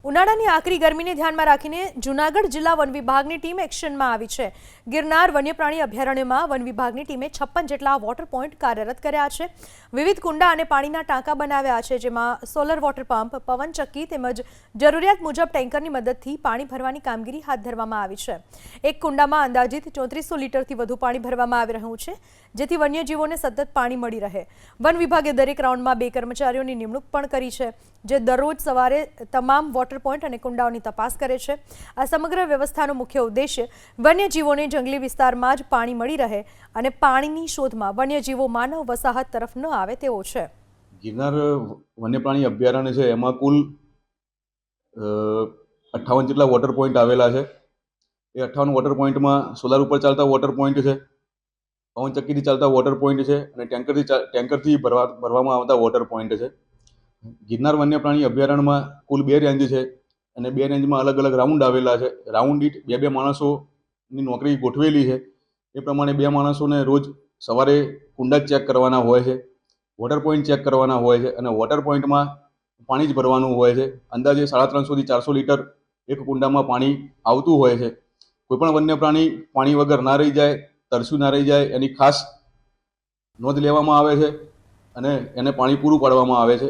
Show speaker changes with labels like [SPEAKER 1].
[SPEAKER 1] ઉનાળાની આકરી ગરમીને ધ્યાનમાં રાખીને જૂનાગઢ જિલ્લા વન વિભાગની ટીમ એક્શનમાં આવી છે। ગિરનાર વન્યપ્રાણી અભયારણ્યમાં વન વિભાગની ટીમે 56 જેટલા વોટર પોઈન્ટ કાર્યરત કર્યા છે। વિવિધ કુંડા અને પાણીના ટાંકા બનાવ્યા છે, જેમાં સોલર વોટર પંપ, પવનચક્કી તેમજ જરૂરિયાત મુજબ ટેન્કરની મદદથી પાણી ભરવાની કામગીરી હાથ ધરવામાં આવી છે। એક કુંડામાં અંદાજિત 3400 લીટરથી વધુ પાણી ભરવામાં આવી રહ્યું છે, જેથી વન્યજીવોને સતત પાણી મળી રહે। વન વિભાગે દરેક રાઉન્ડમાં 2 કર્મચારીઓની નિમણૂક પણ કરી છે, જે દરરોજ સવારે તમામ વોટર પોઈન્ટ અને કુંડાઓની તપાસ કરે છે। આ સમગ્ર વ્યવસ્થાનો મુખ્ય ઉદ્દેશ્ય વન્યજીવોને જંગલી વિસ્તારમાં જ પાણી મળી રહે અને પાણીની શોધમાં વન્યજીવો માનવ વસાહત તરફ ન આવે તેવો છે।
[SPEAKER 2] ગિરનાર વન્યપ્રાણી અભયારણ્ય છે, એમાં કુલ 58 જેટલા વોટર પોઈન્ટ આવેલા છે। એ 58 વોટર પોઈન્ટમાં સોલાર ઉપર ચાલતા વોટર પોઈન્ટ છે, પવનચક્કીથી ચાલતા વોટર પોઈન્ટ છે અને ટેન્કરથી ભરવામાં આવતા વોટર પોઈન્ટ છે। ગિરનાર વન્યપ્રાણી અભયારણ્યમાં કુલ 2 રેન્જ છે અને 2 રેન્જમાં અલગ અલગ રાઉન્ડ આવેલા છે। રાઉન્ડ દીઠ 2 માણસોની નોકરી ગોઠવેલી છે। એ પ્રમાણે 2 માણસોને રોજ સવારે કુંડા ચેક કરવાના હોય છે, વોટર પોઈન્ટ ચેક કરવાના હોય છે અને વોટર પોઈન્ટમાં પાણી જ ભરવાનું હોય છે। અંદાજે 350 થી 400 લીટર એક કુંડામાં પાણી આવતું હોય છે। કોઈપણ વન્ય પ્રાણી પાણી વગર ના રહી જાય, તરસ્યું ના રહી જાય, એની ખાસ નોંધ લેવામાં આવે છે અને એને પાણી પૂરું પાડવામાં આવે છે।